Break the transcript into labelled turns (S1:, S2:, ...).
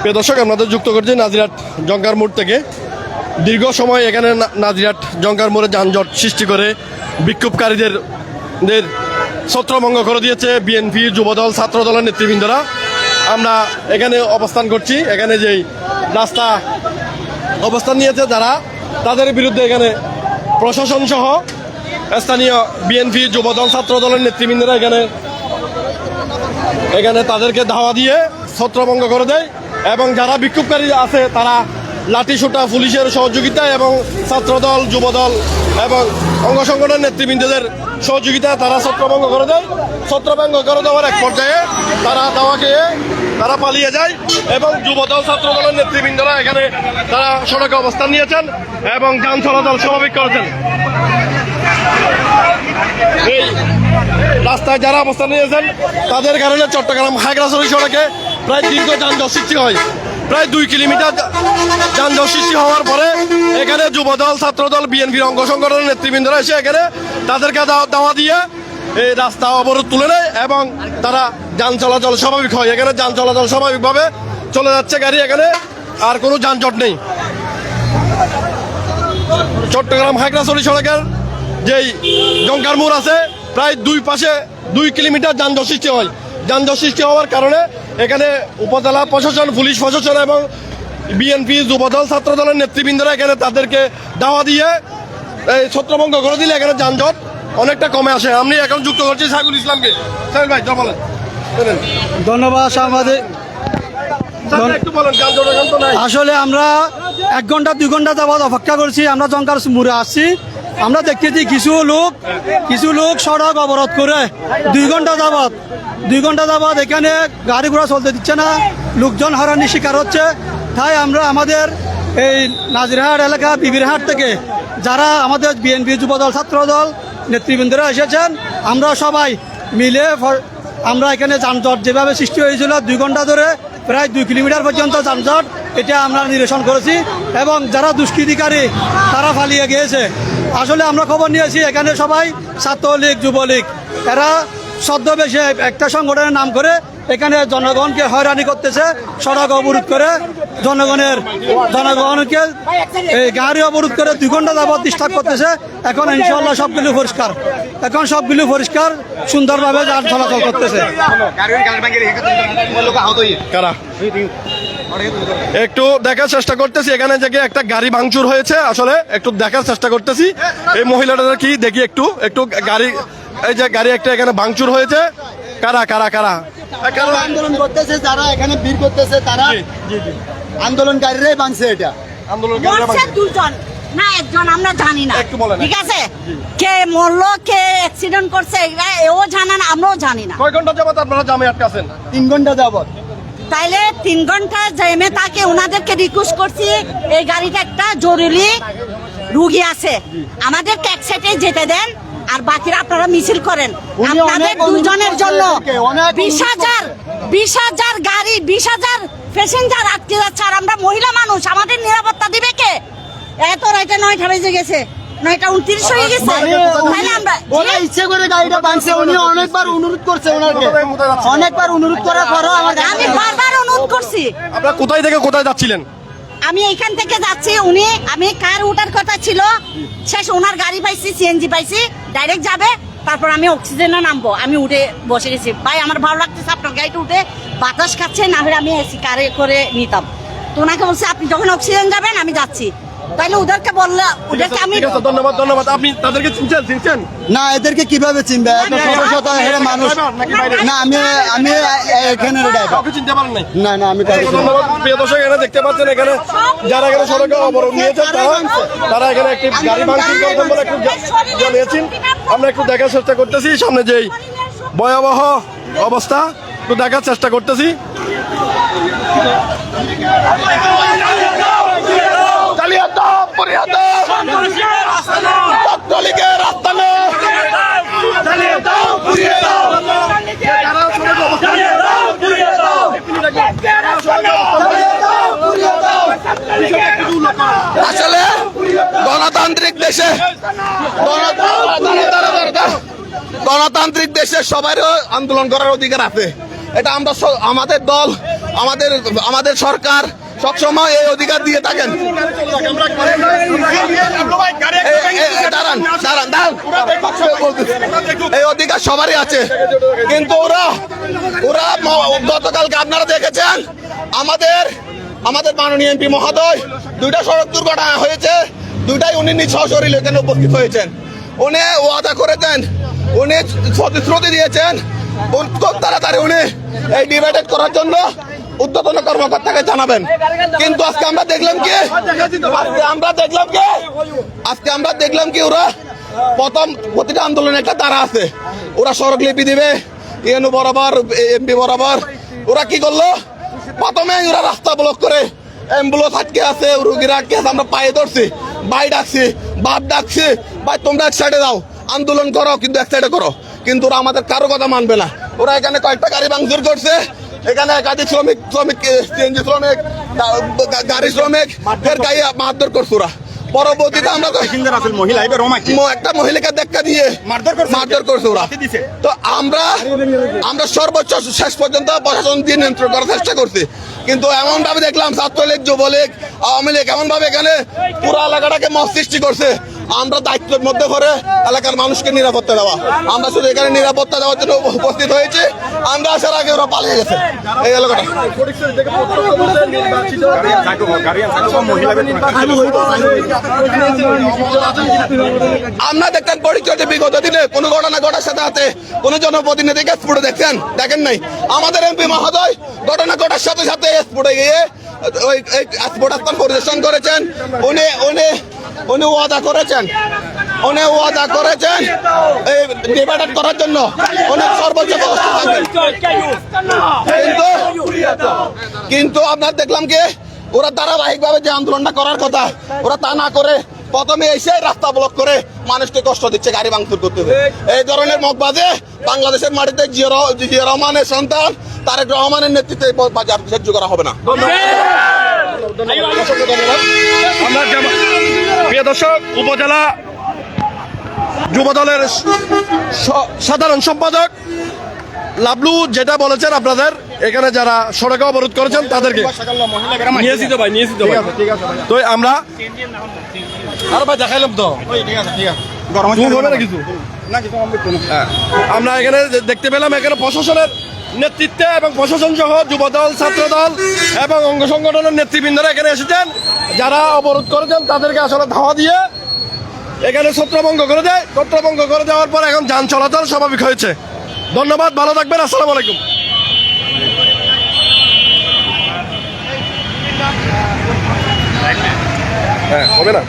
S1: প্রিয় দর্শক, আপনাদের যুক্ত করছি নাজিরহাট জঙ্কার মোড় থেকে। দীর্ঘ সময় এখানে নাজিরহাট জঙ্কার মোড়ে যানজট সৃষ্টি করে বিক্ষোভকারীদের ছত্রভঙ্গ করে দিয়েছে বিএনপি, যুবদল, ছাত্রদলের নেতৃবৃন্দরা। আমরা এখানে অবস্থান করছি। এখানে যেই রাস্তা অবস্থান নিয়েছে যারা, তাদের বিরুদ্ধে এখানে প্রশাসন সহ স্থানীয় বিএনপি, যুবদল, ছাত্রদলের নেতৃবৃন্দরা এখানে তাদেরকে ধাওয়া দিয়ে ছত্রভঙ্গ করে দেয় এবং যারা বিক্ষোভকারী আছে তারা লাঠিসোঁটা, পুলিশের সহযোগিতায় এবং ছাত্রদল, যুবদল এবং অঙ্গ সংগঠনের নেতৃবৃন্দদের সহযোগিতায় তারা ছত্রভঙ্গ করে দেয়। ছত্রভঙ্গ করে দেওয়ার এক পর্যায়ে তারা দাওয়া খেয়ে তারা পালিয়ে যায় এবং যুবদল, ছাত্রদলের নেতৃবৃন্দরা এখানে তারা সড়কে অবস্থান নিয়েছেন এবং যান চলাচল স্বাভাবিক করেছেন। এই রাস্তায় যারা অবস্থান নিয়েছেন তাদের কারণে চট্টগ্রাম খাগড়াছড়ি সড়কে প্রায় দীর্ঘ যানজট সৃষ্টি হয়। প্রায় 2 কিলোমিটার যানজট সৃষ্টি হওয়ার পরে এখানে যুবদল, ছাত্রদল, বিএনপির অঙ্গ সংগঠনের নেতৃবৃন্দরা এসে এখানে তাদেরকে দাওয়া দিয়ে এই রাস্তা অবরোধ তুলে নেয় এবং তারা যান চলাচল স্বাভাবিক হয়। এখানে যান চলাচল স্বাভাবিকভাবে চলে যাচ্ছে গাড়ি, এখানে আর কোনো যানজট নেই। চট্টগ্রাম খাগড়াছড়ি সড়কের যেই জঙ্কার মোড় আছে প্রায় 2 পাশে 2 কিলোমিটার যানজট সৃষ্টি হয়। যানজট সৃষ্টি হওয়ার কারণে এখানে উপজেলা প্রশাসন, পুলিশ প্রশাসন এবং বিএনপি, যুবদল, ছাত্রদলের নেতৃবৃন্দরা এখানে তাদেরকে দাওয়া দিয়ে এই ছত্রভঙ্গ করে দিলে এখানে যানজট অনেকটা কমে আসে। আমি এখন যুক্ত করছি সাইফুল ইসলামকে। সাইফুল ভাই, বলেন।
S2: ধন্যবাদ সাংবাদিক।
S1: একটু বলেন, যানজট এখন তো নাই।
S2: আসলে আমরা 1 ঘন্টা 2 ঘন্টা যাবৎ অপেক্ষা করছি। আমরা জঙ্কার মোড়ে আসছি, আমরা দেখতেছি কিছু লোক সড়ক অবরোধ করে 2 ঘন্টা যাবৎ এখানে গাড়ি ঘোড়া চলতে দিচ্ছে না, লোকজন হয়রানির শিকার হচ্ছে। তাই আমরা আমাদের এই নাজিরহাট এলাকা বিবিরহাট থেকে যারা আমাদের বিএনপি, যুবদল, ছাত্রদল নেতৃবৃন্দরা এসেছেন, আমরা সবাই মিলে আমরা এখানে যানজট যেভাবে সৃষ্টি হয়েছিল 2 ঘন্টা ধরে প্রায় 2 কিলোমিটার পর্যন্ত যানজট, এটা আমরা নিরসন করেছি এবং যারা দুষ্কৃতিকারী তারা পালিয়ে গিয়েছে। আসলে আমরা খবর নিয়েছি এখানে সবাই ছাত্রলীগ, যুবলীগ, এরা ছদ্মবেশে একটা সংগঠনের নাম করে এখানে জনগণকে হয়রানি করতেছে, সড়ক অবরোধ করে জনগণকে এই গাড়ি অবরোধ করে 2 ঘন্টা যাবৎ ডিস্টার্ব করতেছে। এখন ইনশাআল্লাহ সবগুলো পরিষ্কার সুন্দরভাবে যান চলাচল করতেছে।
S1: একটু দেখার চেষ্টা করতেছি এখানে যে একটা গাড়ি ভাঙচুর হয়েছে, আসলে একটু দেখার চেষ্টা করতেছি এই মহিলাটা কি দেখি একটু গাড়ি, এই যে গাড়ি একটা এখানে ভাঙচুর হয়েছে। কারা
S3: আন্দোলন করতেছে, যারা এখানে ভিড় করতেছে তারা আন্দোলনকারীরাই ভাঙছে। এটা
S4: দুজন না একজন, আমরা জানি না, ঠিক আছে? কে মরলো, কে অ্যাক্সিডেন্ট করছে এও জানে না, আমরাও জানি না।
S1: কয় ঘন্টা যাবত আপনারা জামে আটকে আছেন?
S3: 3 ঘন্টা যাবত।
S4: তাইলে 3 ঘন্টা জ্যামে তাকে ওনাদেরকে রিকোয়েস্ট করছি, এই গাড়িটা একটা জরুরি রুগী আছে, আমাদেরকে এক সাইডে যেতে দেন, আর বাকিরা আপনারা মিছিল করেন। আপনাদের 2 জনের জন্য 20,000 গাড়ি, 20,000 প্যাসেঞ্জার আটকে যাচ্ছে, আর আমরা মহিলা মানুষ, আমাদের নিরাপত্তা দিবে কে? এত রাইতে 9টা বেজে গেছে, 9:29 হয়ে গেছে। তাহলে আমরা
S3: ওরা ইচ্ছে করে গাড়িটা ভাঙছে। উনি অনেকবার অনুরোধ করছে, অনেকবার অনুরোধ করার পরও
S4: আমি বারবার অনুরোধ করছি।
S1: আপনারা কোথায় থেকে কোথায় যাচ্ছিলেন?
S4: আমি এইখান থেকে যাচ্ছি, আমি কার উঠার কথা ছিল, শেষ ওনার গাড়ি পাইছি, সিএনজি পাইছি, ডাইরেক্ট যাবে, তারপর আমি অক্সিজেনে নামবো। আমি উঠে বসে গেছি, ভাই আমার ভালো লাগতেছে আপনার গাড়িটা উঠে বাতাস খাচ্ছে, না হলে আমি এসি কারে করে নিতাম। তো ওনাকে বলছে আপনি যখন অক্সিজেন যাবেন আমি যাচ্ছি। তাইলে ওদেরকে বললে ওদেরকে আমি
S1: ধন্যবাদ। আপনি তাদেরকে চিনছেন?
S3: না, এদেরকে কিভাবে চিনবে? এত শত শত মানুষ। না, আমি এখানে
S1: চিনতে পারেন নাই?
S3: না, আমি
S1: প্রিয় দর্শক, এখানে দেখতে পাচ্ছেন এখানে যারা এখানে সড়কে অবরোধ নিয়েছেন তারা এখানে একটি গাড়ি ভাঙচুর করছেন বলে একটু জানিয়েছেন। আমরা একটু দেখার চেষ্টা করতেছি সামনে যেই ভয়াবহ অবস্থা, একটু দেখার চেষ্টা করতেছি।
S5: আসলে গণতান্ত্রিক দেশে সবারই আন্দোলন করার অধিকার আছে। এটা আমরা আমাদের দল আমাদের আমাদের সরকার সবসময় এই অধিকার দিয়ে থাকেন। এই অধিকার সবারই আছে, কিন্তু ওরা গতকালকে আপনারা দেখেছেন আমাদের মাননীয় এমপি মহোদয় দুইটা সড়ক দুর্ঘটনা হয়েছে, দুইটাই উনি নিজ সশরীরে এখানে উপস্থিত হয়েছেন। উনি ওয়াদা করেছেন, উনি প্রতিশ্রুতি দিয়েছেন খুব তাড়াতাড়ি উনি এই ডিভাইডেড করার জন্য উদ্বোধন কর্মকর্তাকে জানাবেন। কিন্তু আজকে আমরা দেখলাম কি ওরা প্রতিটা আন্দোলনে একটা তারা আছে, ওরা স্মারকলিপি দিবে ইএনও বরাবর, এমপি বরাবর। ওরা কি করলো, প্রথমে ওরা রাস্তা ব্লক করে অ্যাম্বুলেন্স আটকে আছে, রুগীরা আটকে আছে, আমরা পায়ে ধরছি, ভাই ডাকছি, বাপ ডাকছি, ভাই তোমরা এক সাইডে দাও, আন্দোলন করো কিন্তু এক সাইডে করো। কিন্তু ওরা আমাদের কারো কথা মানবে না। ওরা এখানে কয়েকটা গাড়ি ভাঙচুর করছে, এখানে একাধিক শ্রমিক সিএনজি শ্রমিক, গাড়ি শ্রমিক গায়ে মারধর করছে ওরা। পরবর্তীতে আমরা একটা মহিলাকে দেখা দিয়ে মারধর করছে ওরা। তো আমরা সর্বোচ্চ শেষ পর্যন্ত প্রশাসন দিয়ে নিয়ন্ত্রণ করার চেষ্টা করছি, কিন্তু এমন ভাবে দেখলাম ছাত্রলীগ, যুবলীগ, আওয়ামী লীগ এমন ভাবে এখানে পুরো এলাকাটাকে মত সৃষ্টি করছে। আমরা দায়িত্বের মধ্যে করে এলাকার মানুষকে নিরাপত্তা দেওয়া, আমরা শুধু এখানে নিরাপত্তা দেওয়ার জন্য উপস্থিত হয়েছি। আমরা আসার আগে ওরা পালিয়ে গেছে এই এলাকাটা। আমরা দেখতেন পরিচয় বিগত দিনে কোন ঘটনা ঘটার সাথে সাথে কোন জনপ্রতিনিধিকে স্ফুটে দেখেন নাই। আমাদের এমপি মহোদয় ঘটনা ঘটার সাথে সাথে স্ফুটে গিয়ে ওই স্ফুট স্থান পরিদর্শন করেছেন। উনি ওয়াদা করেছেন এই ডিভাইড করার জন্য অনেক সর্বোচ্চ ব্যবস্থা থাকবে। কিন্তু আপনার দেখলাম কি ওরা ধারাবাহিকভাবে যে আন্দোলনটা করার কথা ওরা তা না করে প্রথমে এসে রাস্তা ব্লক করে মানুষকে কষ্ট দিচ্ছে, গাড়ি ভাঙচুর করতেছে। এই ধরনের মগবাজে বাংলাদেশের মাটিতে জিয়া রহমানের সন্তান তারেক রহমানের নেতৃত্বে বাজার সহ্য করা হবে না।
S1: আমরা প্রিয় দর্শক, উপজেলা যুবদলের সাধারণ সম্পাদক লাবলু যেটা বলেছেন, আপনাদের এখানে যারা সড়কে অবরোধ করেছেন তাদেরকে নিয়েছি তো ভাই। তো আমরা আর ভাই দেখাইলাম তো কিছু আমরা এখানে দেখতে পেলাম, এখানে প্রশাসনের নেতৃত্বে এবং প্রশাসন সহ যুবদল, ছাত্রদল এবং অঙ্গ সংগঠনের নেতৃবৃন্দরা এখানে এসেছেন। যারা অবরোধ করেছেন তাদেরকে আসলে ধাওয়া দিয়ে এখানে ছত্রভঙ্গ করে দেয়। ছত্রভঙ্গ করে দেওয়ার পর এখন যান চলাচল স্বাভাবিক হয়েছে। ধন্যবাদ, ভালো থাকবেন, আসসালামু আলাইকুম। হ্যাঁ, হবে না।